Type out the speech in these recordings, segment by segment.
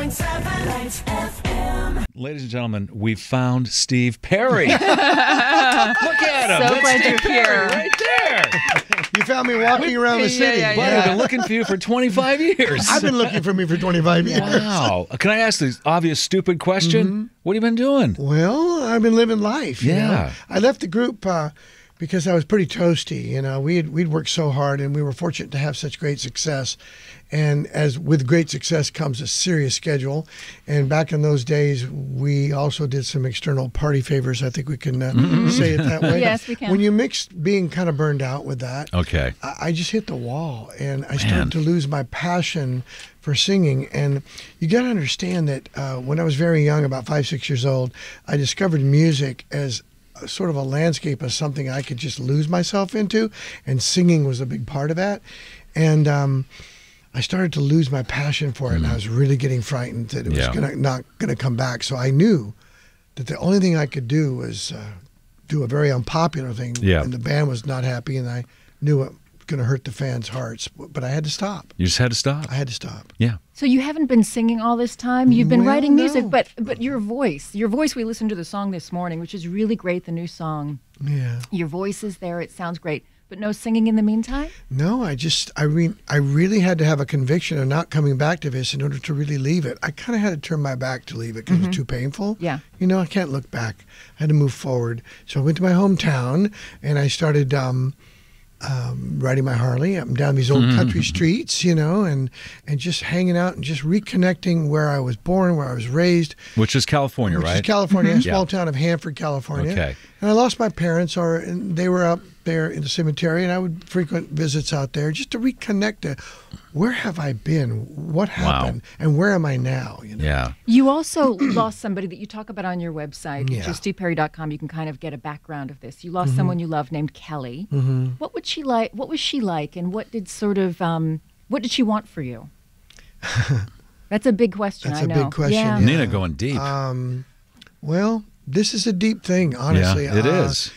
106.7 Lights FM. Ladies and gentlemen, we found Steve Perry. Look at him. So That's glad Steve you're Perry here. right there. You found me walking around the city. yeah. Buddy, I've been looking for you for 25 years. I've been looking for me for 25 years. Wow. Can I ask the obvious stupid question? What have you been doing? Well, I've been living life. you Yeah. know. I left the group because I was pretty toasty. You know, we'd worked so hard, and we were fortunate to have such great success. And as with great success comes a serious schedule. And back in those days, we also did some external party favors. I think we can say it that way. Yes, we can. When you mix being kind of burned out with that, Okay. I just hit the wall, and I started to lose my passion for singing. And you got to understand that when I was very young, about 5, 6 years old, I discovered music as sort of a landscape of something I could just lose myself into, and singing was a big part of that. And I started to lose my passion for it, and I was really getting frightened that it was not gonna come back. So I knew that the only thing I could do was do a very unpopular thing, and the band was not happy, and I knew it was going to hurt the fans' hearts. But I had to stop. You just had to stop. I had to stop. Yeah. So you haven't been singing all this time? You've been Well, writing music, no. but your voice, we listened to the song this morning, which is really great, the new song. Yeah. Your voice is there, it sounds great. But no singing in the meantime? No, I really had to have a conviction of not coming back to this in order to really leave it. I kind of had to turn my back to leave it because it was too painful. Yeah. You know, I can't look back. I had to move forward. So I went to my hometown, and I started riding my Harley up and down these old country streets, you know, and just hanging out and just reconnecting where I was born, where I was raised. Which is California, Which right? is California, a small town of Hanford, California. Okay. And I lost my parents, and they were up there in the cemetery, and I would frequent visits out there just to reconnect to where have I been, what happened, and where am I now? You know? Yeah. You also lost somebody that you talk about on your website, which Yeah. is steveperry.com. You can kind of get a background of this. You lost someone you love named Kelly. What would she like? What was she like, and what did what did she want for you? That's a big question. That's I a know. big question, Yeah. yeah. Nina going deep. Well, this is a deep thing, honestly. Yeah, it is.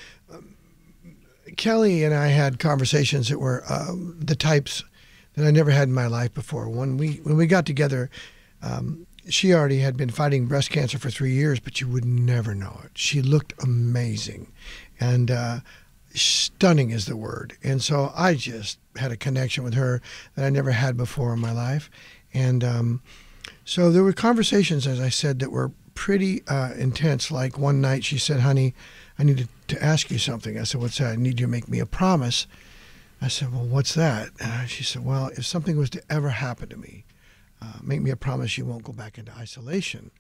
Kelly and I had conversations that were the types that I never had in my life before. When we got together, she already had been fighting breast cancer for 3 years, but you would never know it. She looked amazing, and stunning is the word. And so I just had a connection with her that I never had before in my life. And so there were conversations, as I said, that were pretty intense. Like one night she said, "Honey, I need to ask you something." I said, "What's that?" "I need you to make me a promise." I said, "Well, what's that?" She said, "Well, if something was to ever happen to me, make me a promise you won't go back into isolation."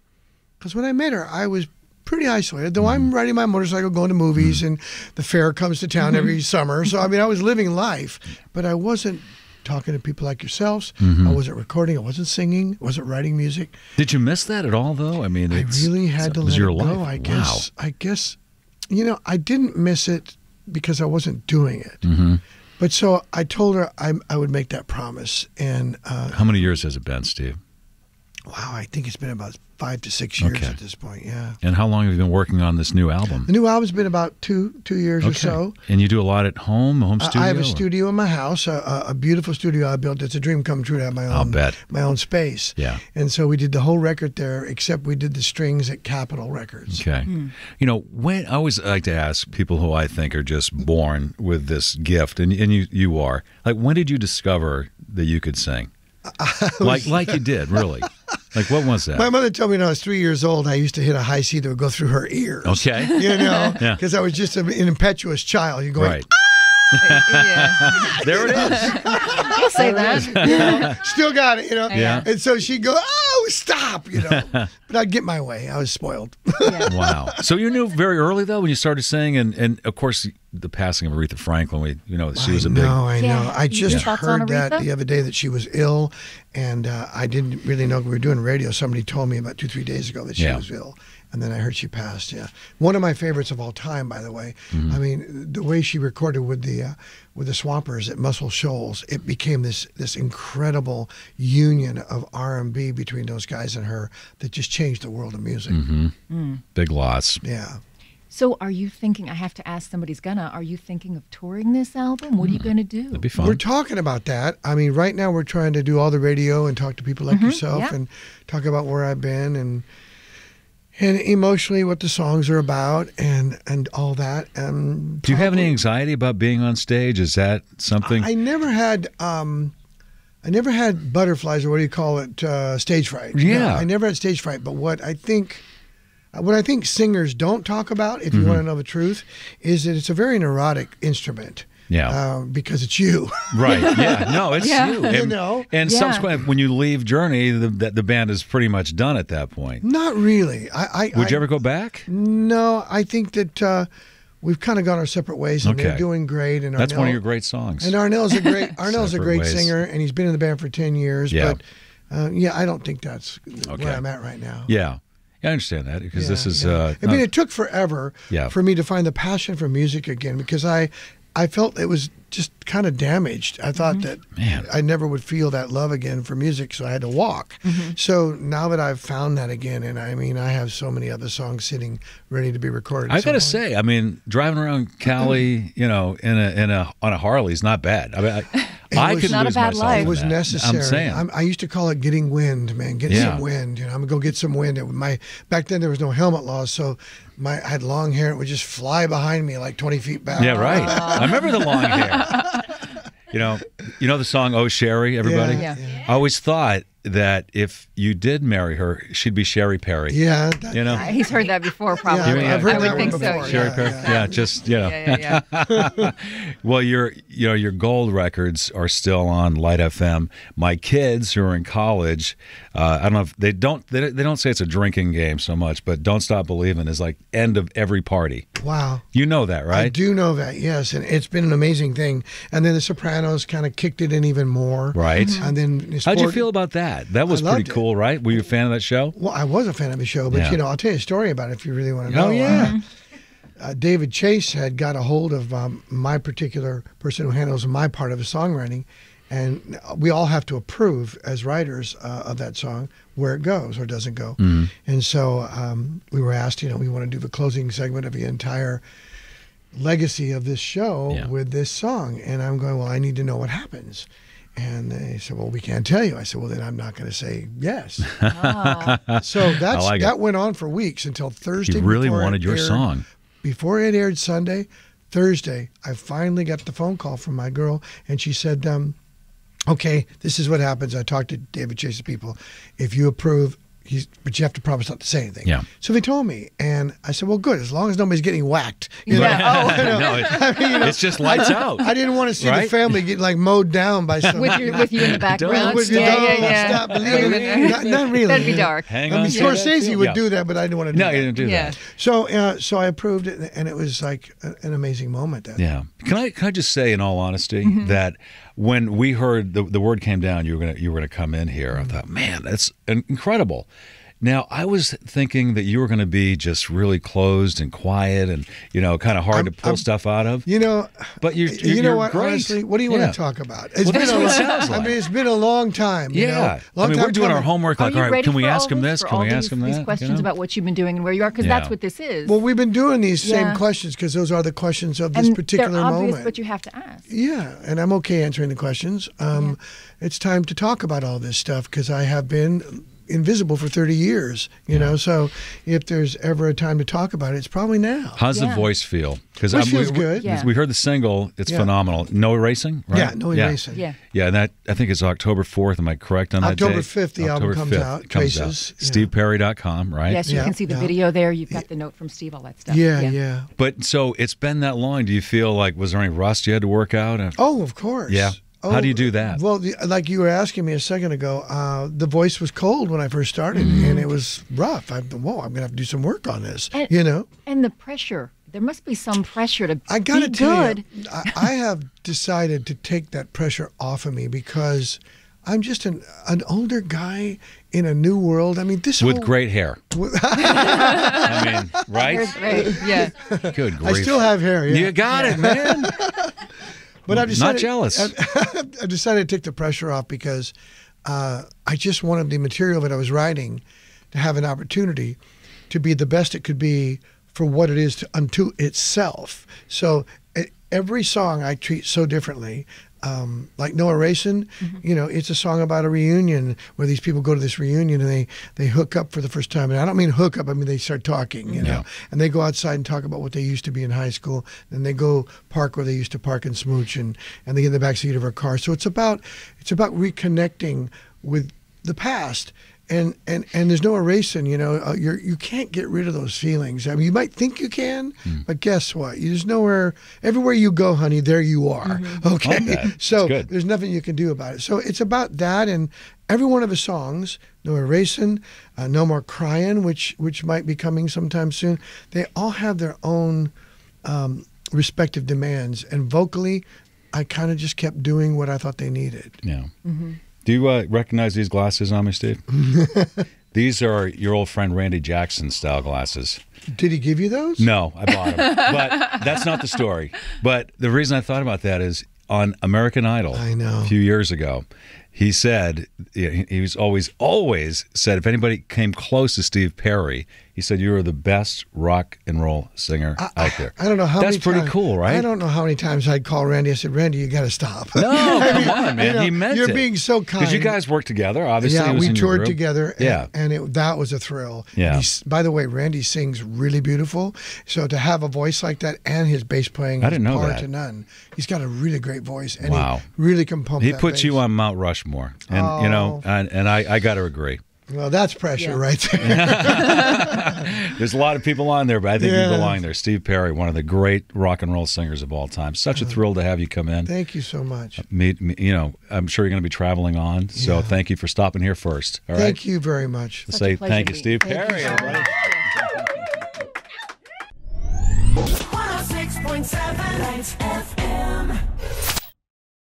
Because when I met her, I was pretty isolated, though I'm riding my motorcycle, going to movies, and the fair comes to town every summer. So, I mean, I was living life, but I wasn't talking to people like yourselves. I wasn't recording. I wasn't singing. I wasn't writing music. Did you miss that at all, though? I mean, I really had to let your it go, life. I guess. Wow. I guess, you know, I didn't miss it because I wasn't doing it. But so I told her I would make that promise. And How many years has it been, Steve? wow, I think it's been about 5 to 6 years Okay. at this point, yeah. And how long have you been working on this new album? The new album's been about two years or so. And you do a lot at home studio? I have a or- studio in my house, a beautiful studio I built. It's a dream come true to have I'll bet. my own space. Yeah. And so we did the whole record there, except we did the strings at Capitol Records. Okay. You know, when I always like to ask people who I think are just born with this gift, and you are, like, when did you discover that you could sing? Like you did, really. Like, what was that? My mother told me when I was 3 years old, I used to hit a high C that would go through her ears. Okay. You know, Yeah. because I was just an impetuous child. You're going, Right. Yeah. There it is. I'll say that. you know, still got it, you know. Yeah. And so she'd go, "Oh, stop," you know. But I'd get my way. I was spoiled. Yeah. Wow. So you knew very early, though, when you started singing, and of course, the passing of Aretha Franklin, she was a big... I know. Yeah. I just Your thoughts on heard that Aretha? the other day that she was ill, and I didn't really know. We were doing radio. Somebody told me about 2-3 days ago that she Yeah. was ill, and then I heard she passed. Yeah, one of my favorites of all time, by the way. I mean, the way she recorded with the Swampers at Muscle Shoals, it became this incredible union of R&B between those guys and her that just changed the world of music. Big loss. Yeah. So are you thinking, I have to ask, somebody's gonna, are you thinking of touring this album? What are you going to do? That'd be fun. We're talking about that. I mean, right now we're trying to do all the radio and talk to people like yourself yeah. and talk about where I've been and emotionally what the songs are about and all that. And Do you have any anxiety about being on stage? Is that something? I never had butterflies, or what do you call it, stage fright. Yeah. No, I never had stage fright. But what I think singers don't talk about, if you want to know the truth, is that it's a very neurotic instrument. Yeah. Because it's you. Right. Yeah. No, it's Yeah. you. You And, know. and Yeah. subsequently, when you leave Journey, the band is pretty much done at that point. Not really. Would you ever go back? No, I think that we've kind of gone our separate ways, and they're Okay. doing great. And That's one of Arnell- your great songs. And Arnell's a great Separate great ways. singer, and he's been in the band for 10 years. Yeah. But I don't think that's Okay. where I'm at right now. Yeah. Yeah, I understand that because this is. I mean, it took forever Yeah. for me to find the passion for music again, because I felt it was just kind of damaged. I thought that Man. I never would feel that love again for music, so I had to walk. So now that I've found that again, and I mean, I have so many other songs sitting ready to be recorded. I at got to some point. say, I mean, driving around Cali, you know, on a Harley is not bad. I mean, I was could not a lose bad myself life. in It was that. necessary. I'm saying. I used to call it getting wind, man. Get Yeah. some wind. You know, I'm gonna go get some wind. Back then there was no helmet laws, so I had long hair. It would just fly behind me like 20 feet back. Yeah, right. I remember the long hair. You know the song "Oh Sherry," everybody. Yeah. I always thought that if you did marry her, she'd be Sherry Perry. Yeah. You know, He's heard that before, probably. Yeah, I've heard I that would think one so. before. Sherry Yeah. Perry. Yeah, just you know. Yeah. Well, your gold records are still on Light FM. My kids who are in college, I don't know if they don't say it's a drinking game so much, but "Don't Stop Believing" is like end of every party. Wow. You know that, I right? do know that, yes, and it's been an amazing thing. And then The Sopranos kind of kicked it in even more. Right. And then How'd you feel about that? That was I loved pretty it. cool, right? Were you a fan of that show? Well, I was a fan of the show, but Yeah. I'll tell you a story about it if you really want to know. Oh yeah. David Chase had got a hold of my particular person who handles my part of the songwriting, and we all have to approve as writers of that song where it goes or doesn't go. And so we were asked, we want to do the closing segment of the entire legacy of this show Yeah. with this song. And I'm going, well, I need to know what happens. And they said, well, we can't tell you. I said, well, then I'm not going to say yes. So like it. that went on for weeks until Thursday. You really before it wanted your aired. song. Before it aired Sunday, Thursday, I finally got the phone call from my girl, and she said, okay, this is what happens. I talked to David Chase's people. If you approve, but you have to promise not to say anything. Yeah. So they told me, and I said, well, good, as long as nobody's getting whacked. Yeah. No, it's just lights out. I didn't want to see the Right? family get like mowed down by some. With you in the background. With your yeah, dog, yeah, yeah. stop believing. Not really. That'd be dark. Hang I on. mean, to that Scorsese feel. would Yeah. do that, but I didn't want to do No, that. you didn't do Yeah. that. So I approved it, and it was like an amazing moment. Yeah. Can I just say, in all honesty, that when we heard the word came down, you were gonna come in here, I thought, man, that's incredible. Now, I was thinking that you were going to be just really closed and quiet and, kind of hard to pull stuff out of. You But you're know what? great. Honestly, what do you want Yeah. to talk about? Well, that's what it sounds I like. mean, it's been a long time. Yeah. Long we're time doing our coming. homework. Are Like, you all right, ready can we for ask all him this? for Can all we ask him these that? questions about what you've been doing and where you are? Because Yeah. that's what this is. Well, we've been doing these same Yeah. questions because those are the questions of this and particular they're obvious, moment. but you have to ask. Yeah, and I'm okay answering the questions. It's time to talk about all this stuff because I have been invisible for 30 years, so if there's ever a time to talk about it, it's probably now. How's the Yeah. voice feel? Because Voice feels good. Yeah. We heard the single. It's Yeah. phenomenal. No Erasing, right? Yeah, No Erasing. Yeah. Yeah, and that I think it's October 4th. Am I correct on that October date? 5th, the album comes out, Traces, yeah. StevePerry.com, right? Yes, you Yeah, can see the yeah. video there. You've got the note from Steve, all that stuff. Yeah. But so it's been that long. Do you feel like, was there any rust you had to work out? Oh, of course. Yeah. Oh, How do you do that? Well, like you were asking me a second ago, the voice was cold when I first started, and it was rough. I'm going to have to do some work on this, And- And the pressure. There must be some pressure to I got to be tell good. you, I have decided to take that pressure off of me because I'm just an older guy in a new world. I mean, this With whole, great hair. I mean, right? Right. Yeah. Good I grief. still have hair. Yeah. You got it, man. But I've decided, Not jealous. I decided to take the pressure off because I just wanted the material that I was writing to have an opportunity to be the best it could be for what it is unto itself. So every song I treat so differently. Like No Erasing, you know, it's a song about a reunion where these people go to this reunion and they hook up for the first time. And I don't mean hook up, I mean they start talking, you know, and they go outside and talk about what they used to be in high school. Then they go park where they used to park and smooch, and they get in the backseat of her car. So it's about reconnecting with the past. And there's no erasing, you know. You can't get rid of those feelings. I mean, you might think you can, but guess what? There's nowhere. Everywhere you go, honey, there you are. Okay, so there's nothing you can do about it. So it's about that, and every one of the songs, No Erasing, No More Crying, which might be coming sometime soon. They all have their own respective demands, and vocally, I kind of just kept doing what I thought they needed. Yeah. Do you recognize these glasses on me, Steve? These are your old friend Randy Jackson style glasses. Did he give you those? No, I bought them. But that's not the story. But the reason I thought about that is on American Idol a few years ago, he said, he was always said, if anybody came close to Steve Perry, he said, you are the best rock and roll singer out there. I don't know how many That's pretty cool, right? I don't know how many times I'd call Randy. I said, Randy, you got to stop. No, come on, man. He meant it. You're being so kind. Because you guys worked together, obviously. Yeah, he was we in your toured group. together, and that was a thrill. Yeah. By the way, Randy sings really beautiful. So to have a voice like that and his bass playing, I didn't know par that. to none. He's got a really great voice, and Wow. he really can pump He that puts bass. you on Mount Rushmore. And, you know, and I got to agree. Well, that's pressure right there. There's a lot of people on there, but I think you belong there. Steve Perry, one of the great rock and roll singers of all time. Such a thrill to have you come in. Thank you so much. You know, I'm sure you're going to be traveling on, so thank you for stopping here first. All right. Thank you very much. Let's say a pleasure thank you, to Steve meet you. Perry. Thank you. Everybody.